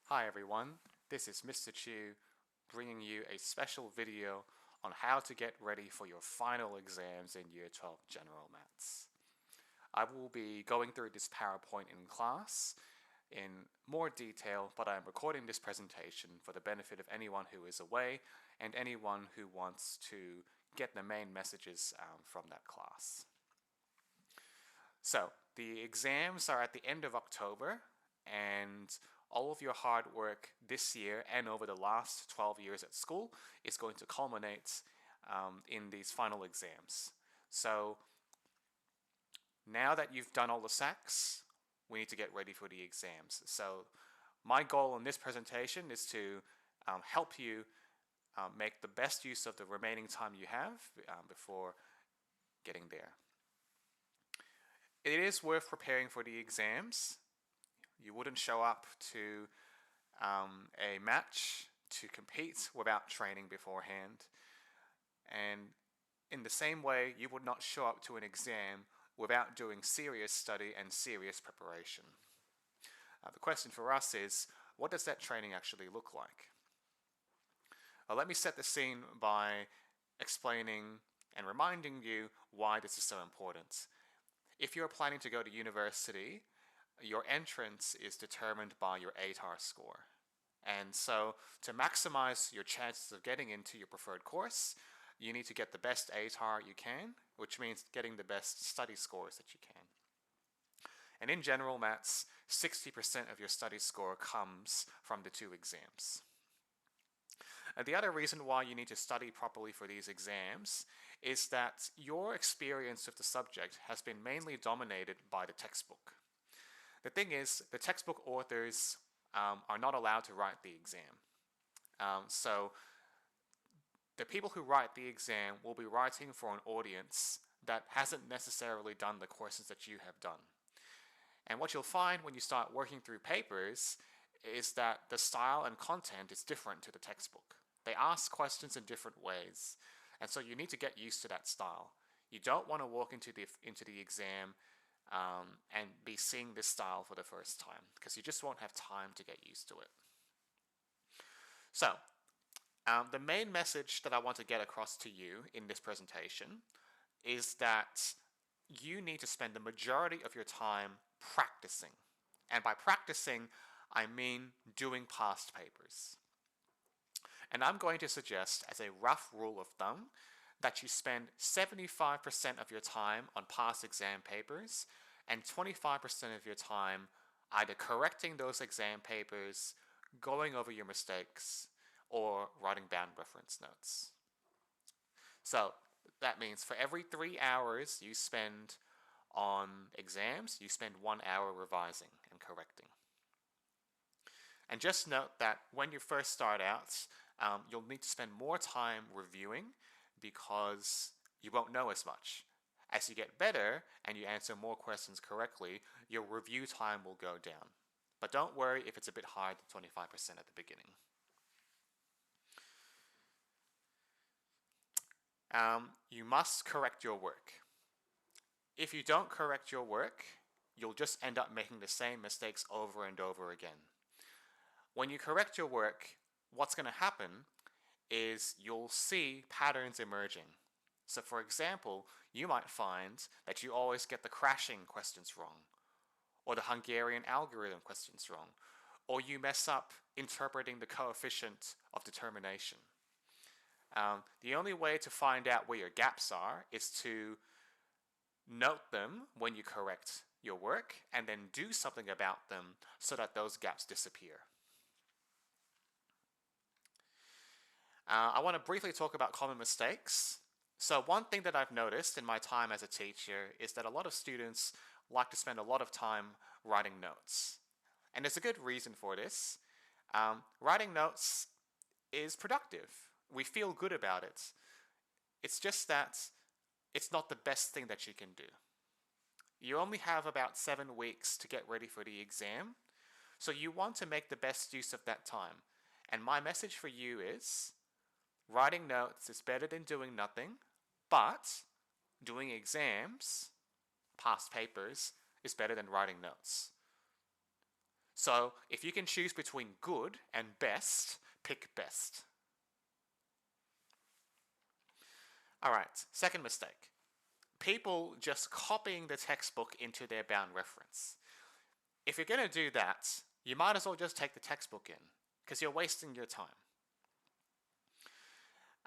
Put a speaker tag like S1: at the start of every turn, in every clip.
S1: Hi everyone, this is Mr. Chu bringing you a special video on how to get ready for your final exams in Year 12 General Maths. I will be going through this PowerPoint in class in more detail, but I am recording this presentation for the benefit of anyone who is away and anyone who wants to get the main messages from that class. So, the exams are at the end of October, and all of your hard work this year and over the last 12 years at school is going to culminate in these final exams. So now that you've done all the SACs, we need to get ready for the exams. So my goal in this presentation is to help you make the best use of the remaining time you have before getting there. It is worth preparing for the exams. You wouldn't show up to a match to compete without training beforehand. And in the same way, you would not show up to an exam without doing serious study and serious preparation. The question for us is, what does that training actually look like? Let me set the scene by explaining and reminding you why this is so important. If you're planning to go to university, your entrance is determined by your ATAR score. And so to maximize your chances of getting into your preferred course, you need to get the best ATAR you can, which means getting the best study scores that you can. And in general maths, 60% of your study score comes from the two exams. And the other reason why you need to study properly for these exams is that your experience of the subject has been mainly dominated by the textbook. The thing is, the textbook authors are not allowed to write the exam. So the people who write the exam will be writing for an audience that hasn't necessarily done the courses that you have done. And what you'll find when you start working through papers is that the style and content is different to the textbook. They ask questions in different ways, and so you need to get used to that style. You don't want to walk into the exam and be seeing this style for the first time, because you just won't have time to get used to it. So, the main message that I want to get across to you in this presentation is that you need to spend the majority of your time practicing. And by practicing, I mean doing past papers. And I'm going to suggest, as a rough rule of thumb, that you spend 75% of your time on past exam papers and 25% of your time either correcting those exam papers, going over your mistakes, or writing down reference notes. So that means for every 3 hours you spend on exams, you spend 1 hour revising and correcting. And just note that when you first start out, you'll need to spend more time reviewing because you won't know as much. As you get better and you answer more questions correctly, your review time will go down. But don't worry if it's a bit higher than 25% at the beginning. You must correct your work. If you don't correct your work, you'll just end up making the same mistakes over and over again. When you correct your work, what's going to happen is you'll see patterns emerging. So for example, you might find that you always get the crashing questions wrong, or the Hungarian algorithm questions wrong, or you mess up interpreting the coefficient of determination. The only way to find out where your gaps are is to note them when you correct your work and then do something about them so that those gaps disappear. I want to briefly talk about common mistakes. So one thing that I've noticed in my time as a teacher is that a lot of students like to spend a lot of time writing notes. And there's a good reason for this. Writing notes is productive. We feel good about it. It's just that it's not the best thing that you can do. You only have about 7 weeks to get ready for the exam, so you want to make the best use of that time. And my message for you is, writing notes is better than doing nothing, but doing exams, past papers, is better than writing notes. So if you can choose between good and best, pick best. All right, second mistake. People just copying the textbook into their bound reference. If you're going to do that, you might as well just take the textbook in, because you're wasting your time.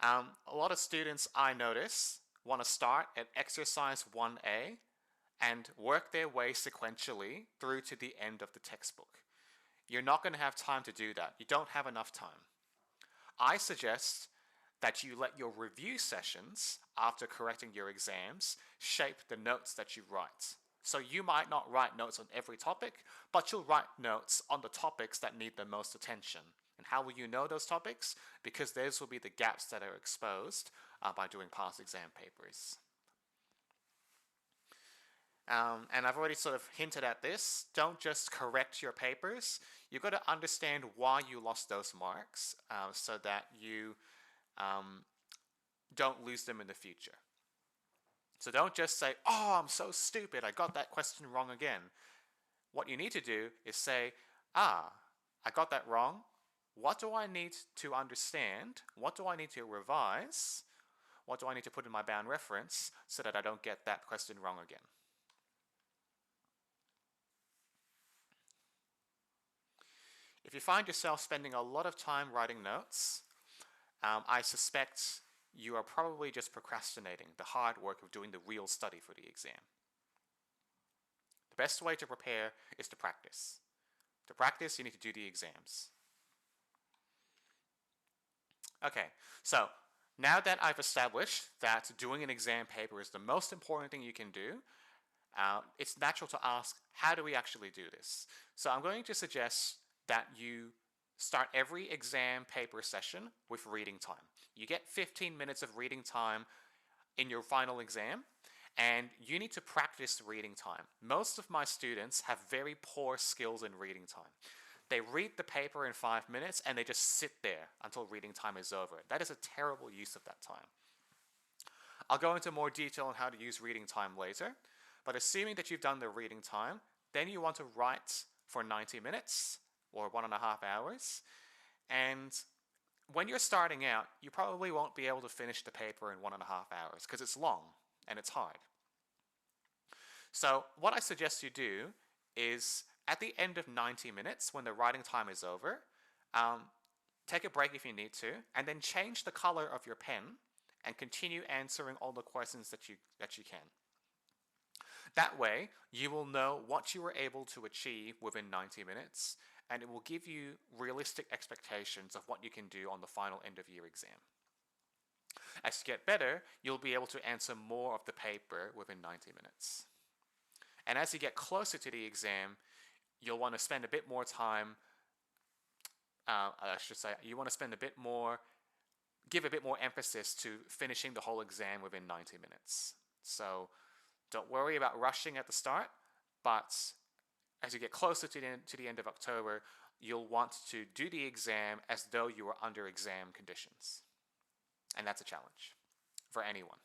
S1: A lot of students I notice want to start at exercise 1A and work their way sequentially through to the end of the textbook. You're not going to have time to do that. You don't have enough time. I suggest that you let your review sessions after correcting your exams shape the notes that you write. So you might not write notes on every topic, but you'll write notes on the topics that need the most attention. And how will you know those topics? Because those will be the gaps that are exposed by doing past exam papers. And I've already sort of hinted at this. Don't just correct your papers. You've got to understand why you lost those marks so that you don't lose them in the future. So don't just say, oh, I'm so stupid, I got that question wrong again. What you need to do is say, I got that wrong. What do I need to understand? What do I need to revise? What do I need to put in my bound reference so that I don't get that question wrong again? If you find yourself spending a lot of time writing notes, I suspect you are probably just procrastinating the hard work of doing the real study for the exam. The best way to prepare is to practice. To practice, you need to do the exams. Okay, so now that I've established that doing an exam paper is the most important thing you can do, it's natural to ask, how do we actually do this? So I'm going to suggest that you start every exam paper session with reading time. You get 15 minutes of reading time in your final exam, and you need to practice reading time. Most of my students have very poor skills in reading time. They read the paper in 5 minutes and they just sit there until reading time is over. That is a terrible use of that time. I'll go into more detail on how to use reading time later, but assuming that you've done the reading time, then you want to write for 90 minutes or 1.5 hours. And when you're starting out, you probably won't be able to finish the paper in 1.5 hours because it's long and it's hard. So what I suggest you do is at the end of 90 minutes, when the writing time is over, take a break if you need to, and then change the color of your pen and continue answering all the questions that you can. That way, you will know what you were able to achieve within 90 minutes, and it will give you realistic expectations of what you can do on the final end of year exam. As you get better, you'll be able to answer more of the paper within 90 minutes. And as you get closer to the exam, you'll want to spend a bit more time, you want to spend give a bit more emphasis to finishing the whole exam within 90 minutes. So don't worry about rushing at the start, but as you get closer to the end of October, you'll want to do the exam as though you were under exam conditions. And that's a challenge for anyone.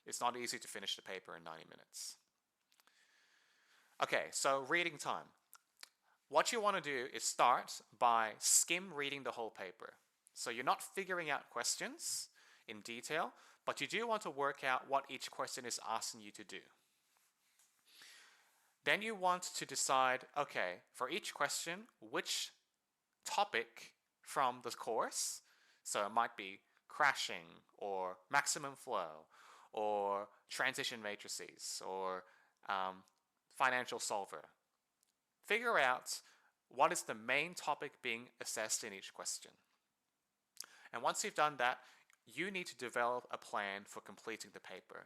S1: It's not easy to finish the paper in 90 minutes. Okay, so reading time. What you want to do is start by skim reading the whole paper. So you're not figuring out questions in detail, but you do want to work out what each question is asking you to do. Then you want to decide, okay, for each question, which topic from the course, so it might be crashing or maximum flow or transition matrices or financial solver. Figure out what is the main topic being assessed in each question. And once you've done that, you need to develop a plan for completing the paper.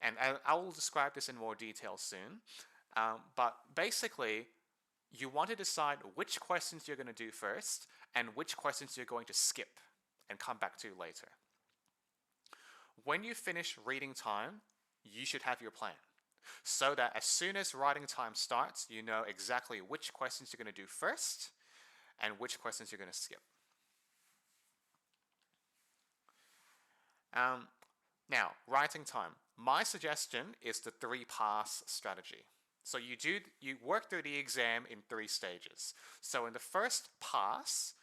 S1: And I will describe this in more detail soon. But basically, you want to decide which questions you're going to do first and which questions you're going to skip and come back to later. When you finish reading time, you should have your plan, so that as soon as writing time starts, you know exactly which questions you're going to do first and which questions you're going to skip. Now, writing time. My suggestion is the 3-pass strategy. So you work through the exam in 3 stages. So in the first pass,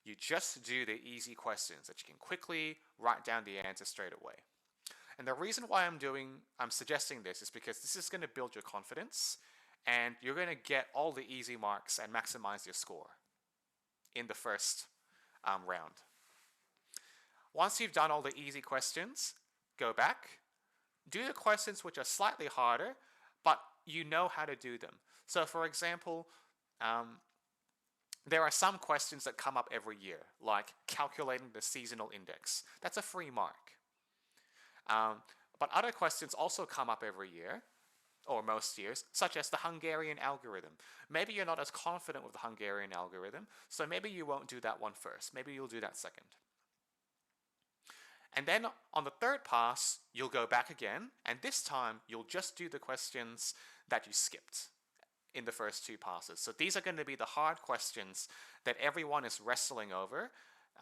S1: you just do the easy questions that you can quickly write down the answer straight away. And the reason why I'm suggesting this is because this is going to build your confidence, and you're going to get all the easy marks and maximize your score in the first round. Once you've done all the easy questions, go back, do the questions which are slightly harder, but you know how to do them. So for example, there are some questions that come up every year, like calculating the seasonal index. That's a free mark. But other questions also come up every year, or most years, such as the Hungarian algorithm. Maybe you're not as confident with the Hungarian algorithm, so maybe you won't do that one first. Maybe you'll do that second. And then on the third pass, you'll go back again, and this time you'll just do the questions that you skipped in the first 2 passes. So these are going to be the hard questions that everyone is wrestling over,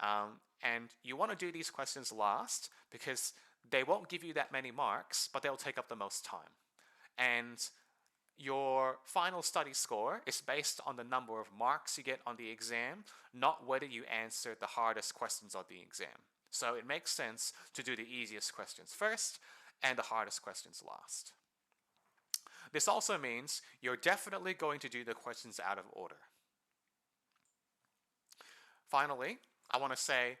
S1: and you want to do these questions last because they won't give you that many marks, but they'll take up the most time. And your final study score is based on the number of marks you get on the exam, not whether you answered the hardest questions of the exam. So it makes sense to do the easiest questions first and the hardest questions last. This also means you're definitely going to do the questions out of order. Finally, I want to say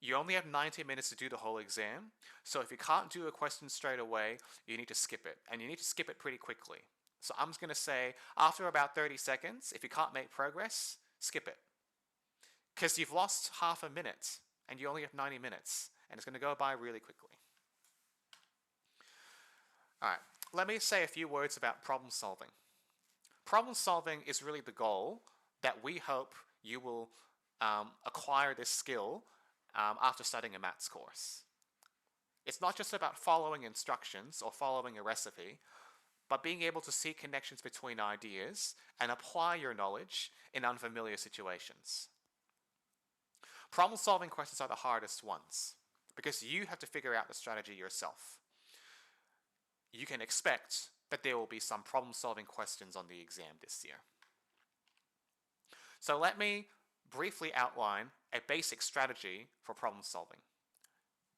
S1: you only have 90 minutes to do the whole exam, so if you can't do a question straight away, you need to skip it, and you need to skip it pretty quickly. So I'm just going to say, after about 30 seconds, if you can't make progress, skip it. Because you've lost half a minute, and you only have 90 minutes, and it's going to go by really quickly. All right, let me say a few words about problem solving. Problem solving is really the goal that we hope you will acquire this skill after studying a maths course. It's not just about following instructions or following a recipe, but being able to see connections between ideas and apply your knowledge in unfamiliar situations. Problem-solving questions are the hardest ones because you have to figure out the strategy yourself. You can expect that there will be some problem-solving questions on the exam this year. So let me briefly outline a basic strategy for problem solving.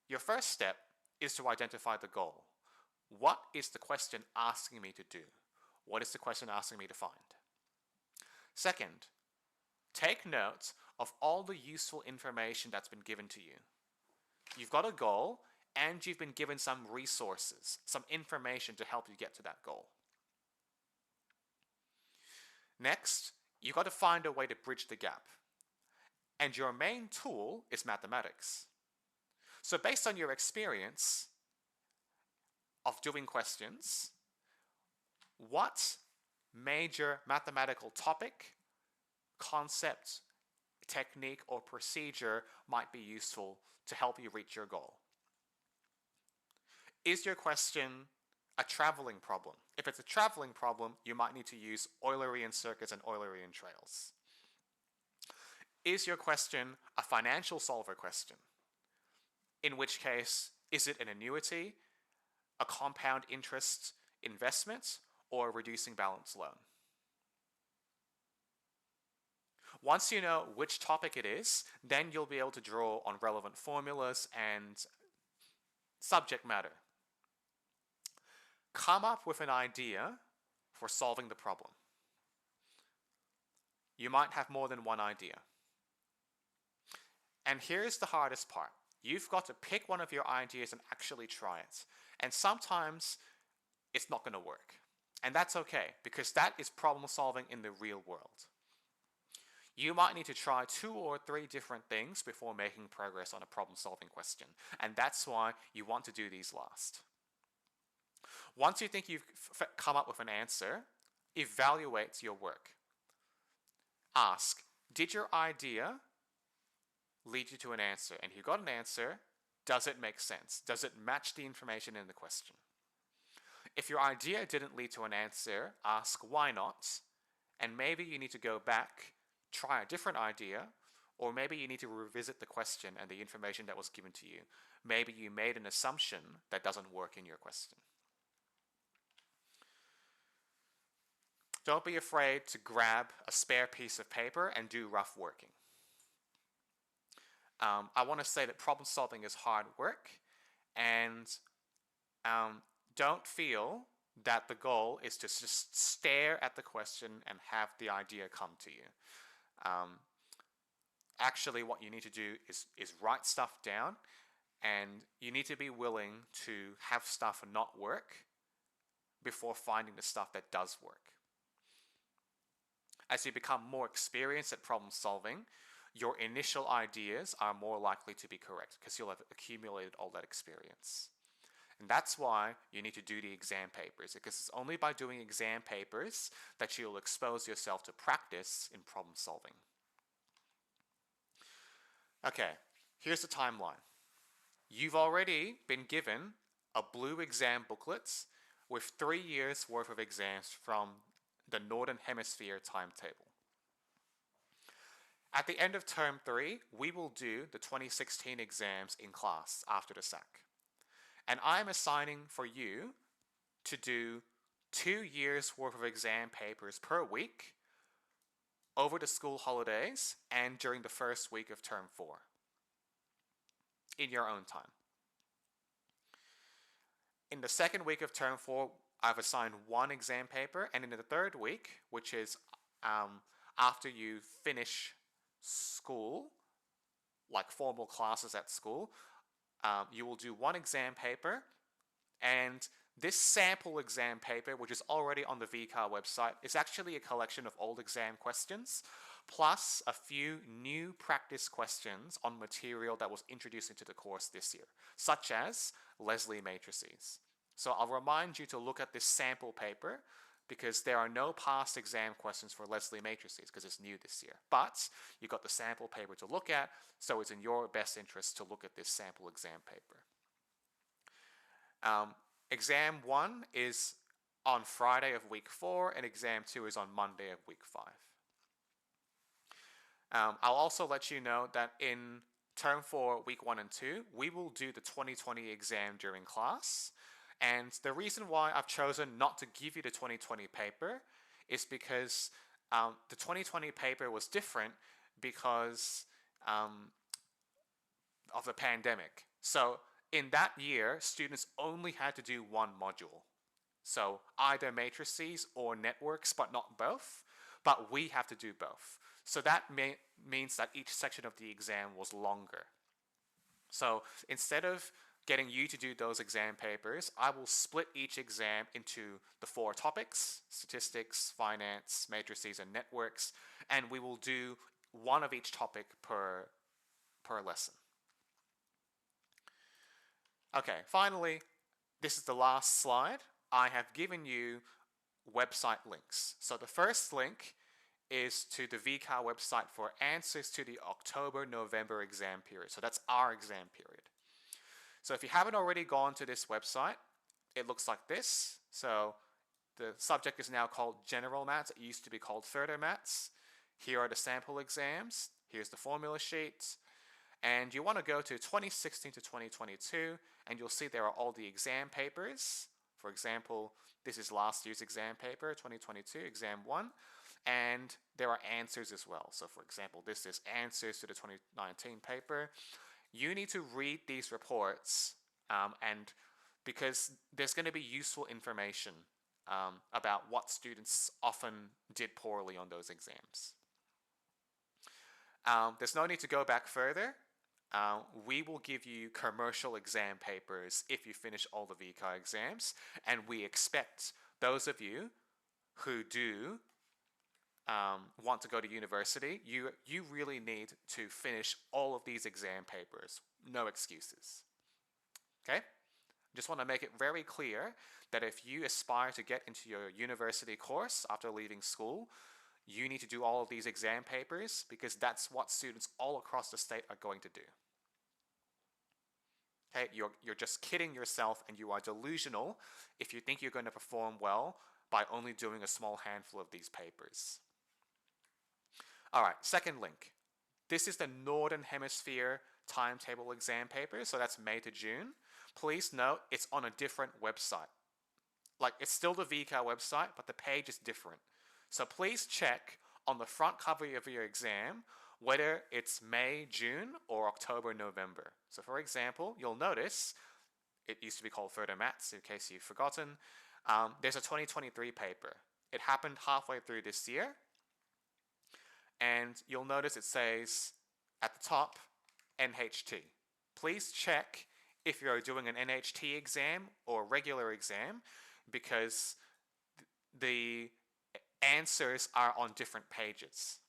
S1: Your first step is to identify the goal. What is the question asking me to do? What is the question asking me to find? Second, take note of all the useful information that's been given to you. You've got a goal and you've been given some resources, some information to help you get to that goal. Next, you've got to find a way to bridge the gap. And your main tool is mathematics. So based on your experience of doing questions, what major mathematical topic, concept, technique, or procedure might be useful to help you reach your goal? Is your question a traveling problem? If it's a traveling problem, you might need to use Eulerian circuits and Eulerian trails. Is your question a financial solver question? In which case, is it an annuity, a compound interest investment, or a reducing balance loan? Once you know which topic it is, then you'll be able to draw on relevant formulas and subject matter. Come up with an idea for solving the problem. You might have more than one idea. And here's the hardest part. You've got to pick one of your ideas and actually try it. And sometimes it's not going to work. And that's okay, because that is problem solving in the real world. You might need to try 2 or 3 different things before making progress on a problem solving question. And that's why you want to do these last. Once you think you've come up with an answer, evaluate your work. Ask, did your idea lead you to an answer? And if you got an answer, does it make sense? Does it match the information in the question? If your idea didn't lead to an answer, ask why not, and maybe you need to go back, try a different idea, or maybe you need to revisit the question and the information that was given to you. Maybe you made an assumption that doesn't work in your question. Don't be afraid to grab a spare piece of paper and do rough working. I want to say that problem solving is hard work, and don't feel that the goal is to just stare at the question and have the idea come to you. Actually, what you need to do is write stuff down, and you need to be willing to have stuff not work before finding the stuff that does work. As you become more experienced at problem solving, your initial ideas are more likely to be correct because you'll have accumulated all that experience. And that's why you need to do the exam papers, because it's only by doing exam papers that you'll expose yourself to practice in problem solving. Okay, here's the timeline. You've already been given a blue exam booklet with 3 years worth of exams from the Northern Hemisphere timetable. At the end of term 3, we will do the 2016 exams in class after the SAC. And I'm assigning for you to do 2 years worth of exam papers per week over the school holidays and during the first week of term 4 in your own time. In the second week of term 4, I've assigned 1 exam paper, and in the third week, which is after you finish school, like formal classes at school, you will do 1 exam paper, and this sample exam paper, which is already on the VCAA website, is actually a collection of old exam questions, plus a few new practice questions on material that was introduced into the course this year, such as Leslie matrices. So I'll remind you to look at this sample paper because there are no past exam questions for Leslie matrices because it's new this year. But you've got the sample paper to look at, so it's in your best interest to look at this sample exam paper. Exam 1 is on Friday of week 4, and exam 2 is on Monday of week 5. I'll also let you know that in term 4, week 1 and 2, we will do the 2020 exam during class. And the reason why I've chosen not to give you the 2020 paper is because the 2020 paper was different because of the pandemic. So in that year, students only had to do 1 module. So either matrices or networks, but not both. But we have to do both. So that means that each section of the exam was longer. So instead of getting you to do those exam papers, I will split each exam into the 4 topics: statistics, finance, matrices, and networks, and we will do 1 of each topic per lesson. Okay, finally, this is the last slide. I have given you website links. So the first link is to the VCAA website for answers to the October-November exam period. So that's our exam period. So if you haven't already gone to this website, it looks like this. So the subject is now called General Maths. It used to be called Further Maths. Here are the sample exams. Here's the formula sheet. And you want to go to 2016 to 2022, and you'll see there are all the exam papers. For example, this is last year's exam paper, 2022, exam 1. And there are answers as well. So for example, this is answers to the 2019 paper. You need to read these reports and because there's going to be useful information about what students often did poorly on those exams. There's no need to go back further. We will give you commercial exam papers if you finish all the VCAA exams, and we expect those of you who do want to go to university, you really need to finish all of these exam papers. No excuses. Okay? Just want to make it very clear that if you aspire to get into your university course after leaving school, you need to do all of these exam papers because that's what students all across the state are going to do. Okay? You're just kidding yourself, and you are delusional if you think you're going to perform well by only doing a small handful of these papers. All right, second link. This is the Northern Hemisphere timetable exam paper, so that's May to June. Please note it's on a different website. Like, it's still the VCAA website, but the page is different. So please check on the front cover of your exam whether it's May, June, or October, November. So for example, you'll notice it used to be called Further Maths, in case you've forgotten. There's a 2023 paper. It happened halfway through this year, and you'll notice it says at the top, NHT. Please check if you're doing an NHT exam or a regular exam, because the answers are on different pages.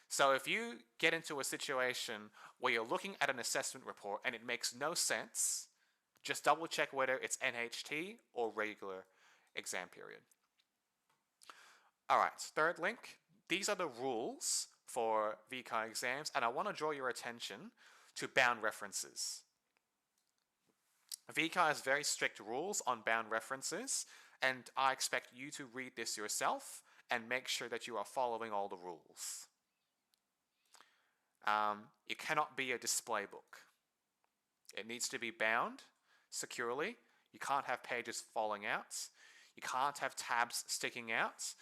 S1: So if you get into a situation where you're looking at an assessment report and it makes no sense, just double check whether it's NHT or regular exam period. All right, third link. These are the rules for VCAA exams, and I want to draw your attention to bound references. VCAA has very strict rules on bound references, and I expect you to read this yourself and make sure that you are following all the rules. It cannot be a display book. It needs to be bound securely. You can't have pages falling out. You can't have tabs sticking out.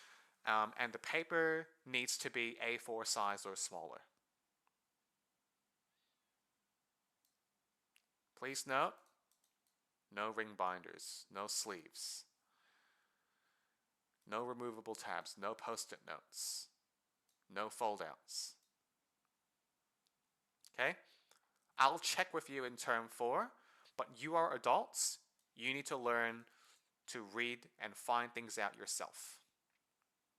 S1: And the paper needs to be A4 size or smaller. Please note, no ring binders, no sleeves, no removable tabs, no post-it notes, no fold-outs. Okay? I'll check with you in term 4, but you are adults. You need to learn to read and find things out yourself.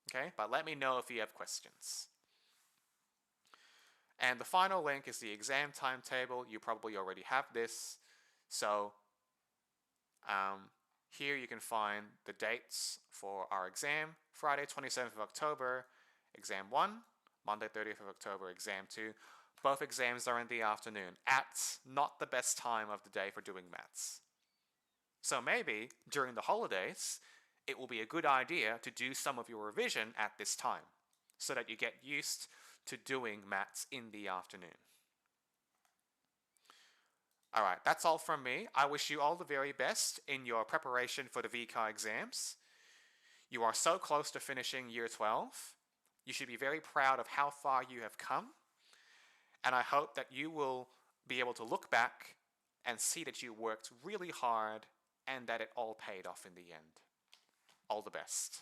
S1: Okay? But let me know if you have questions. And the final link is the exam timetable. You probably already have this. So here you can find the dates for our exam. Friday, 27th of October, exam 1. Monday, 30th of October, exam 2. Both exams are in the afternoon, at not the best time of the day for doing maths. So maybe during the holidays, it will be a good idea to do some of your revision at this time, so that you get used to doing maths in the afternoon. All right, that's all from me. I wish you all the very best in your preparation for the VCAA exams. You are so close to finishing year 12. You should be very proud of how far you have come. And I hope that you will be able to look back and see that you worked really hard and that it all paid off in the end. All the best.